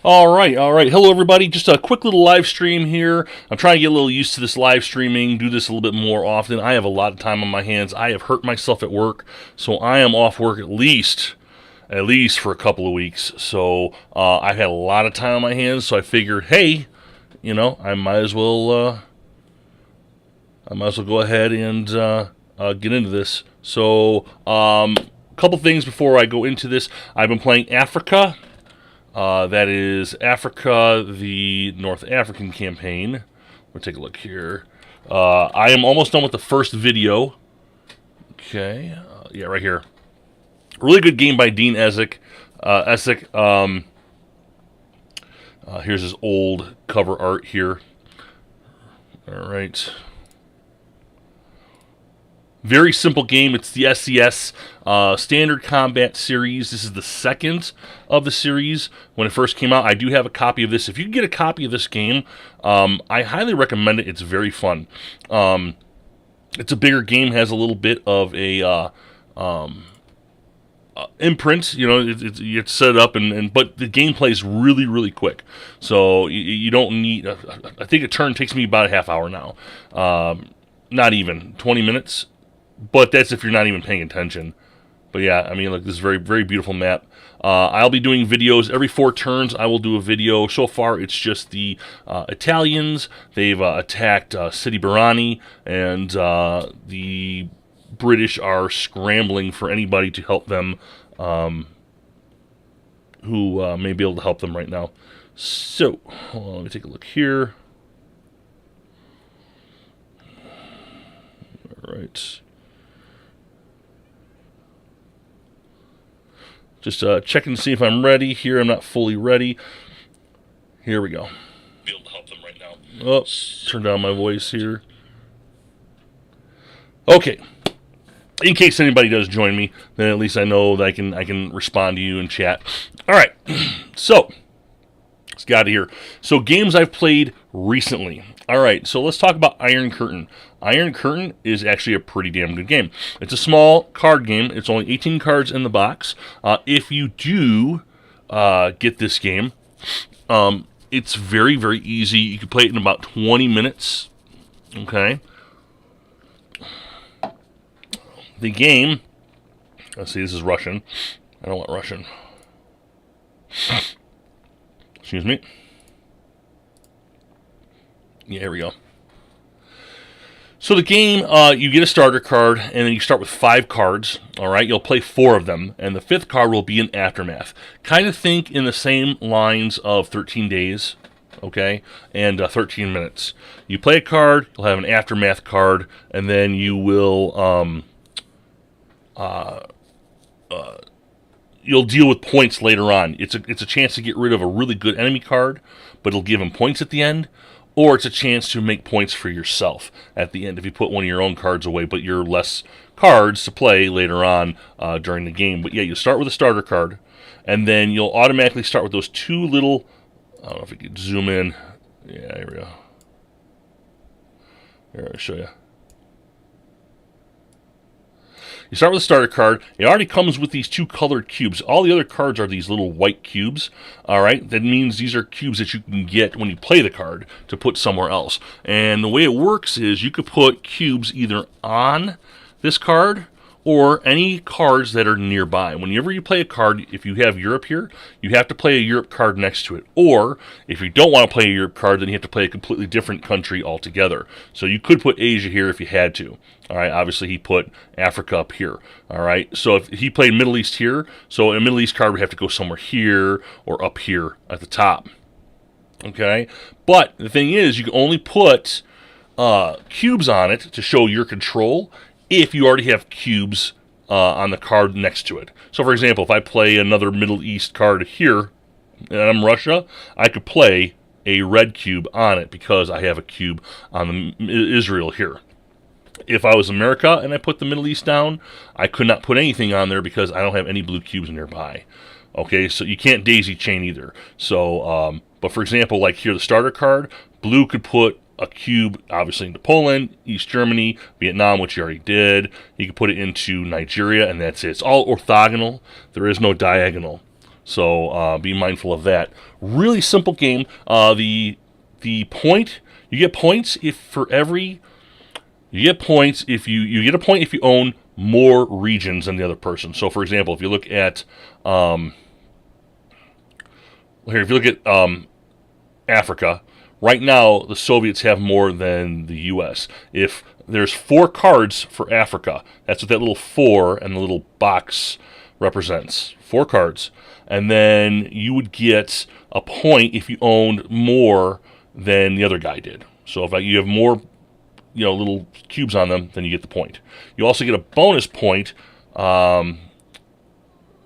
All right, all right. Hello, everybody. Just a quick little live stream here. I'm trying to get a little used to this live streaming, do this a little bit more often. I have a lot of time on my hands. I have hurt myself at work, so I am off work at least for a couple of weeks. So I've had a lot of time on my hands, so I figured, hey, I might as well go ahead and get into this. So, a couple things before I go into this. I've been playing Africa. That is Africa, the North African campaign. We'll take a look here. I am almost done with the first video. Okay, yeah, right here. Really good game by Dean Ezek. Here's his old cover art here. All right. Very simple game. It's the SCS Standard Combat Series. This is the second of the series. When it first came out, I do have a copy of this. If you can get a copy of this game, I highly recommend it. It's very fun. It's a bigger game, has a little bit of a imprint. It's set up, but the gameplay is really, really quick. So you don't need. I think a turn takes me about a half hour now. Not even 20 minutes. But that's if you're not even paying attention. But yeah, I mean, look, this is a very, very beautiful map. I'll be doing videos every 4 turns. I will do a video. So far, it's just the Italians. They've attacked Sidi Barrani, and the British are scrambling for anybody to help them, who may be able to help them right now. So, hold on, let me take a look here. All right. Just checking to see if I'm ready here. I'm not fully ready. Here we go. Be able to help them right now. Oh, turn down my voice here. Okay. In case anybody does join me, then at least I know that I can respond to you in chat. All right. So, let's get out of here. So, games I've played recently. All right. So, let's talk about Iron Curtain. Iron Curtain is actually a pretty damn good game. It's a small card game. It's only 18 cards in the box. If you do get this game, it's very, very easy. You can play it in about 20 minutes. Okay. The game, let's see, this is Russian. I don't want Russian. Excuse me. Yeah, here we go. So the game, you get a starter card, and then you start with 5 cards, all right? You'll play 4 of them, and the 5th card will be an Aftermath. Kind of think in the same lines of 13 Days, okay, and 13 Minutes. You play a card, you'll have an Aftermath card, and then you will, you'll deal with points later on. It's a chance to get rid of a really good enemy card, but it'll give him points at the end. Or it's a chance to make points for yourself at the end if you put one of your own cards away, but you're less cards to play later on during the game. But yeah, you start with a starter card, and then you'll automatically start with those 2 little... I don't know if we could zoom in. Yeah, here we go. Here, I'll show you. You start with a starter card. It already comes with these 2 colored cubes. All the other cards are these little white cubes. All right, that means these are cubes that you can get when you play the card to put somewhere else. And the way it works is you could put cubes either on this card or any cards that are nearby. Whenever you play a card, if you have Europe here, you have to play a Europe card next to it. Or, if you don't want to play a Europe card, then you have to play a completely different country altogether. So you could put Asia here if you had to. All right, obviously he put Africa up here. All right, so if he played Middle East here, so a Middle East card would have to go somewhere here or up here at the top. Okay, but the thing is, you can only put cubes on it to show your control if you already have cubes on the card next to it. So, for example, if I play another Middle East card here, and I'm Russia, I could play a red cube on it because I have a cube on the Israel here. If I was America and I put the Middle East down, I could not put anything on there because I don't have any blue cubes nearby. Okay, so you can't daisy chain either. So, but for example, like here, the starter card, blue could put a cube, obviously, into Poland, East Germany, Vietnam, which you already did. You could put it into Nigeria, and that's it. It's all orthogonal. There is no diagonal. So be mindful of that. Really simple game. The point, you get points if for every you get points if you get a point if you own more regions than the other person. So for example, if you look at Africa, right now the Soviets have more than the U.S. If there's 4 cards for Africa, that's what that little 4 and the little box represents. 4 cards. And then you would get a point if you owned more than the other guy did. So if you have more, little cubes on them, then you get the point. You also get a bonus point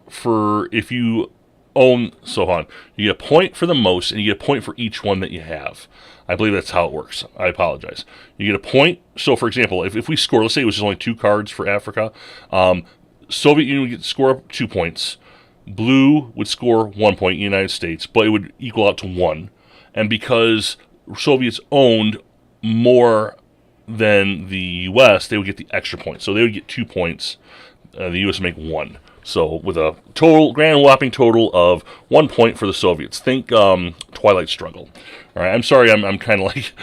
for if you own, so on. You get a point for the most, and you get a point for each one that you have. I believe that's how it works. I apologize. You get a point. So, for example, if we score, let's say it was just only 2 cards for Africa, Soviet Union would score up 2 points. Blue would score 1 point, United States, but it would equal out to 1. And because Soviets owned more than the U.S., they would get the extra point. So they would get 2 points. The U.S. would make 1. So with a grand whopping total of 1 point for the Soviets. Think Twilight Struggle. All right, I'm sorry, I'm kind of like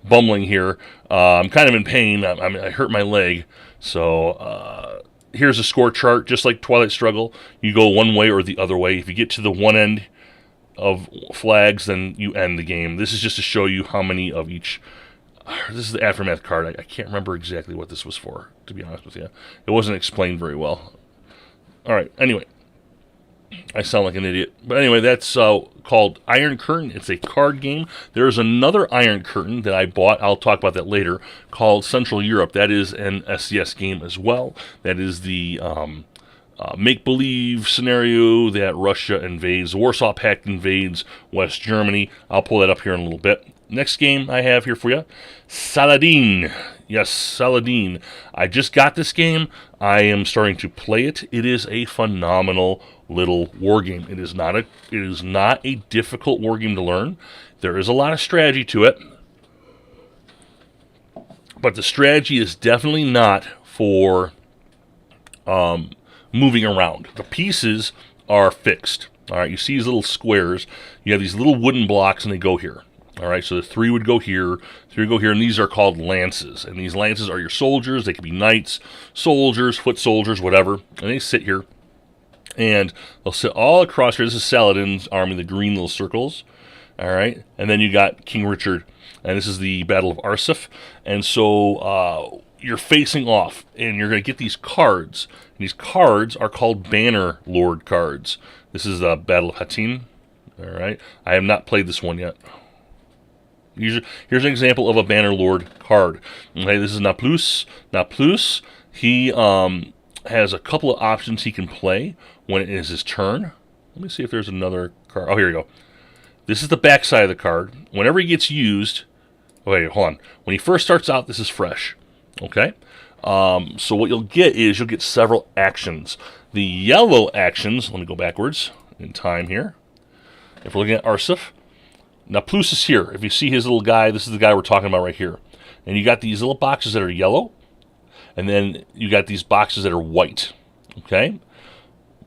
bumbling here. I'm kind of in pain. I hurt my leg. So here's a score chart, just like Twilight Struggle. You go one way or the other way. If you get to the one end of flags, then you end the game. This is just to show you how many of each. This is the Aftermath card. I can't remember exactly what this was for, to be honest with you. It wasn't explained very well. All right, anyway. I sound like an idiot. But anyway, that's called Iron Curtain. It's a card game. There's another Iron Curtain that I bought. I'll talk about that later, called Central Europe. That is an SCS game as well. That is the make-believe scenario that Russia invades, the Warsaw Pact invades West Germany. I'll pull that up here in a little bit. Next game I have here for you, Saladin. Yes, Saladin. I just got this game. I am starting to play it. It is a phenomenal little war game. It is not a difficult war game to learn. There is a lot of strategy to it, but the strategy is definitely not for moving around. The pieces are fixed. All right, you see these little squares. You have these little wooden blocks, and they go here. All right, so the 3 would go here, 3 would go here, and these are called lances. And these lances are your soldiers. They could be knights, soldiers, foot soldiers, whatever. And they sit here, and they'll sit all across here. This is Saladin's army, the green little circles. All right, and then you got King Richard, and this is the Battle of Arsuf. And so you're facing off, and you're going to get these cards. And these cards are called Banner Lord cards. This is the Battle of Hattin. All right, I have not played this one yet. Here's an example of a Banner Lord card. Okay, this is Naplouse. Naplouse, he has a couple of options he can play when it is his turn. Let me see if there's another card. Oh, here you go. This is the back side of the card. Whenever he gets used, wait, hold on. When he first starts out, this is fresh. Okay? So what you'll get is you'll get several actions. The yellow actions, let me go backwards in time here. If we're looking at Arsuf, Naplouse is here. If you see his little guy, this is the guy we're talking about right here. And you got these little boxes that are yellow, and then you got these boxes that are white. Okay?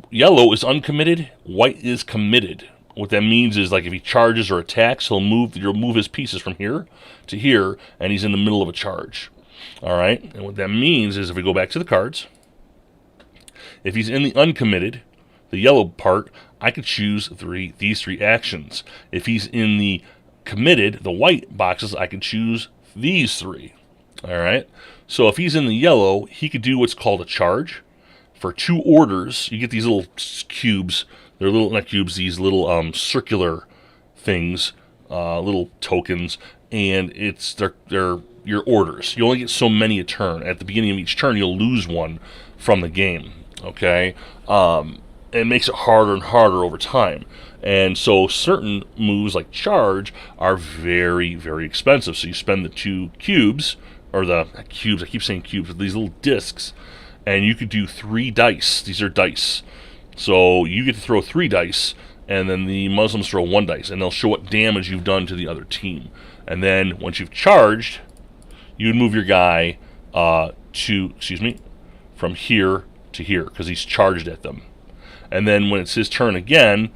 Yellow is uncommitted, white is committed. What that means is, like, if he charges or attacks, you'll move his pieces from here to here, and he's in the middle of a charge. All right? And what that means is, if we go back to the cards, if he's in the uncommitted, the yellow part, I could choose these 3 actions. If he's in the committed, the white boxes, I could choose these 3. All right? So if he's in the yellow, he could do what's called a charge. For 2 orders, you get these little cubes. They're little, not cubes, these little circular things, little tokens, and they're your orders. You only get so many a turn. At the beginning of each turn, you'll lose one from the game. Okay? It makes it harder and harder over time. And so certain moves like charge are very, very expensive. So you spend the 2 cubes, or the cubes, I keep saying cubes, these little discs, and you could do 3 dice. These are dice. So you get to throw 3 dice, and then the Muslims throw 1 dice, and they'll show what damage you've done to the other team. And then once you've charged, you would move your guy from here to here, because he's charged at them. And then when it's his turn again,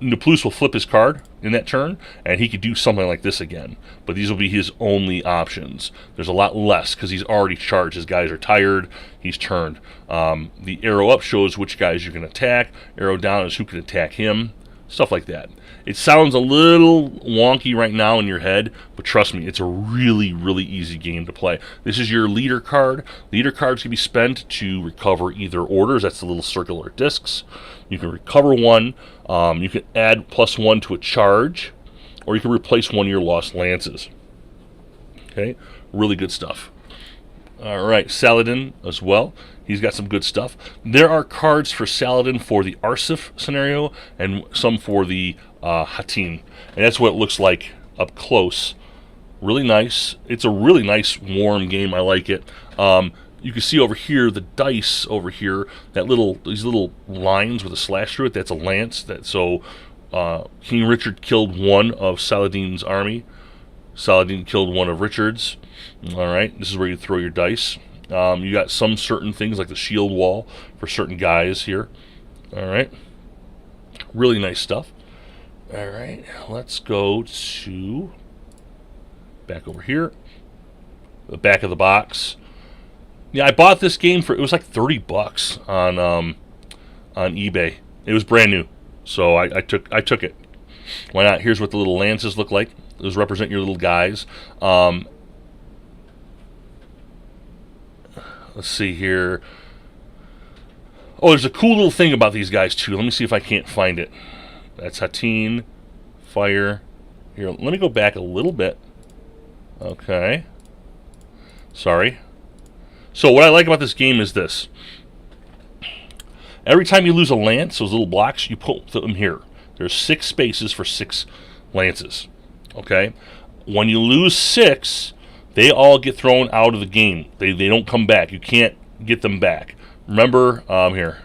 Naplouse will flip his card in that turn, and he could do something like this again. But these will be his only options. There's a lot less because he's already charged. His guys are tired. He's turned. The arrow up shows which guys you can attack. Arrow down is who can attack him. Stuff like that. It sounds a little wonky right now in your head, but trust me, it's a really, really easy game to play. This is your leader card. Leader cards can be spent to recover either orders. That's the little circular discs. You can recover one. You can add +1 to a charge, or you can replace one of your lost lances. Okay, really good stuff. All right, Saladin as well. He's got some good stuff. There are cards for Saladin for the Arsif scenario and some for the Hattin. And that's what it looks like up close. Really nice. It's a really nice, warm game. I like it. You can see over here, the dice over here, these little lines with a slash through it, that's a lance. So King Richard killed one of Saladin's army. Saladin killed one of Richard's. All right, this is where you throw your dice. You got some certain things like the shield wall for certain guys here. All right, really nice stuff. All right, let's go to back over here, the back of the box. Yeah, I bought this game it was like $30 on eBay. It was brand new, so I took it. Why not? Here's what the little lances look like. Those represent your little guys. Let's see here. Oh, there's a cool little thing about these guys, too. Let me see if I can't find it. That's Hattin, Fire. Here, let me go back a little bit. Okay. Sorry. So what I like about this game is this. Every time you lose a lance, those little blocks, you put them here. There's 6 spaces for 6 lances. Okay? When you lose 6... they all get thrown out of the game. They don't come back. You can't get them back. Remember, here,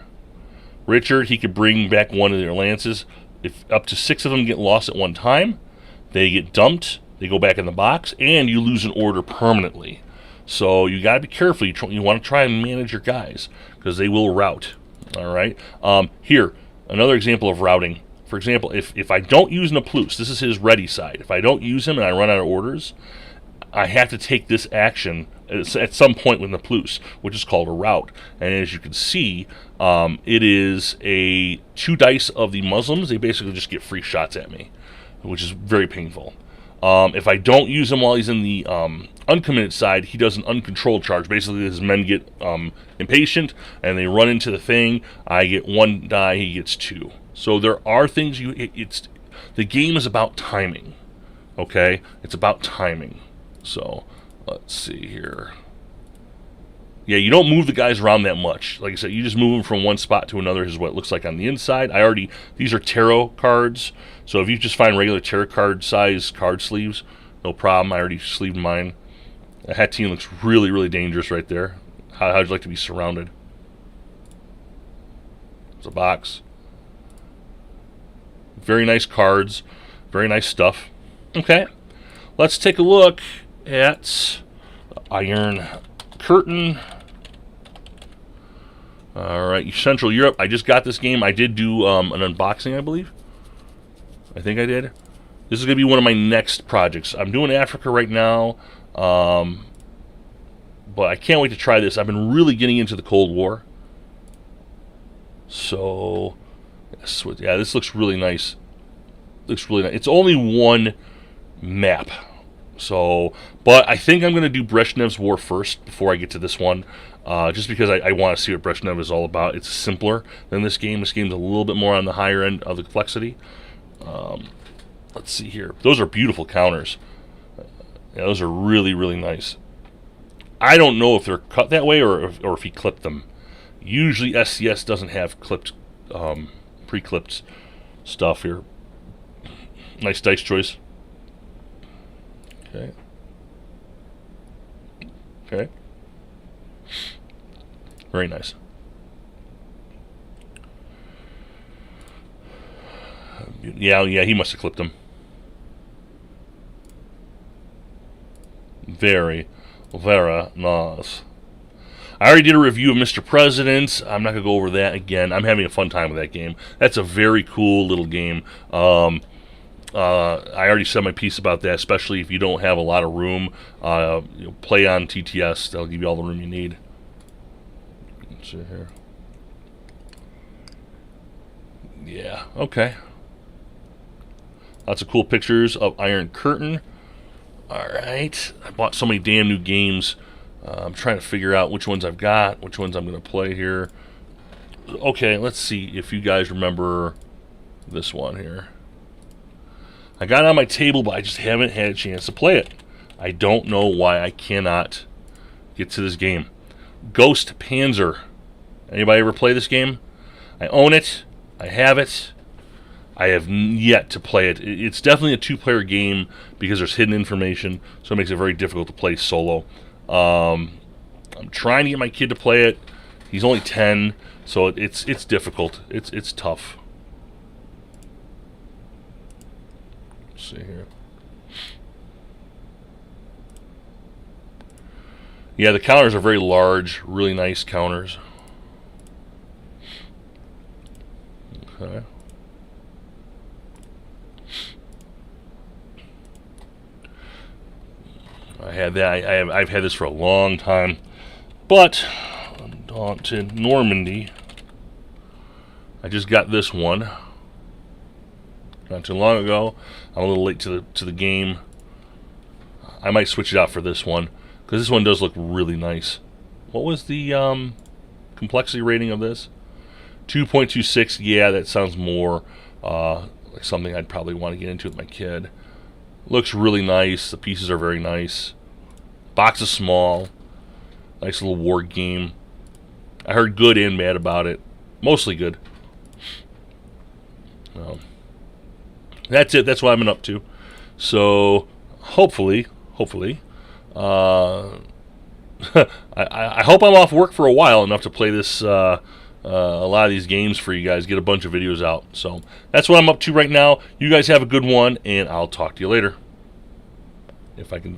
Richard, he could bring back one of their lances. If up to 6 of them get lost at one time, they get dumped. They go back in the box, and you lose an order permanently. So you got to be careful. You want to try and manage your guys because they will rout. All right. Here, another example of routing. For example, if I don't use Naplouse, this is his ready side. If I don't use him and I run out of orders, I have to take this action at some point with Naplouse, which is called a rout. And as you can see, it is 2 dice of the Muslims. They basically just get free shots at me, which is very painful. If I don't use him while he's in the uncommitted side, he does an uncontrolled charge. Basically, his men get impatient, and they run into the thing. I get 1 die, he gets 2. So there are things the game is about timing, okay? It's about timing. So, let's see here. Yeah, you don't move the guys around that much. Like I said, you just move them from one spot to another is what it looks like on the inside. These are tarot cards. So if you just find regular tarot card size card sleeves, no problem. I already sleeved mine. The Hattin looks really, really dangerous right there. How'd you like to be surrounded? It's a box. Very nice cards. Very nice stuff. Okay. Let's take a look at Iron Curtain. Alright, Central Europe. I just got this game. I did do an unboxing, I believe. I think I did. This is going to be one of my next projects. I'm doing Africa right now. But I can't wait to try this. I've been really getting into the Cold War. So, yeah, this looks really nice. Looks really nice. It's only 1 map. So, but I think I'm going to do Brezhnev's War first before I get to this one, just because I want to see what Brezhnev is all about. It's simpler than this game. This game's a little bit more on the higher end of the complexity. Let's see here. Those are beautiful counters. Yeah, those are really, really nice. I don't know if they're cut that way or if he clipped them. Usually SCS doesn't have clipped, pre-clipped stuff here. Nice dice choice. Okay. Okay. Very nice. Yeah, he must have clipped them. Very nice. I already did a review of Mr. President. I'm not going to go over that again. I'm having a fun time with that game. That's a very cool little game. I already said my piece about that, especially if you don't have a lot of room. Play on TTS. That'll give you all the room you need. Let's see here. Yeah, okay. Lots of cool pictures of Iron Curtain. Alright. I bought so many damn new games. I'm trying to figure out which ones I've got, which ones I'm going to play here. Okay, let's see if you guys remember this one here. I got it on my table, but I just haven't had a chance to play it. I don't know why I cannot get to this game. Ghost Panzer. Anybody ever play this game? I own it. I have it. I have yet to play it. It's definitely a two-player game because there's hidden information, so it makes it very difficult to play solo. I'm trying to get my kid to play it. He's only 10, so it's difficult. It's tough. Let's see here. Yeah, the counters are very large, really nice counters. Okay. I had that. I've had this for a long time, but to Normandy. I just got this one not too long ago. I'm a little late to the game. I might switch it out for this one because this one does look really nice. What was the complexity rating of this? 2.26. Yeah, that sounds more like something I'd probably want to get into with my kid. Looks really nice. The pieces are very nice. Box is small. Nice little war game. I heard good and bad about it. Mostly good. That's it. That's what I've been up to. So hopefully, I hope I'm off work for a while enough to play this a lot of these games for you guys. Get a bunch of videos out. So that's what I'm up to right now. You guys have a good one, and I'll talk to you later. If I can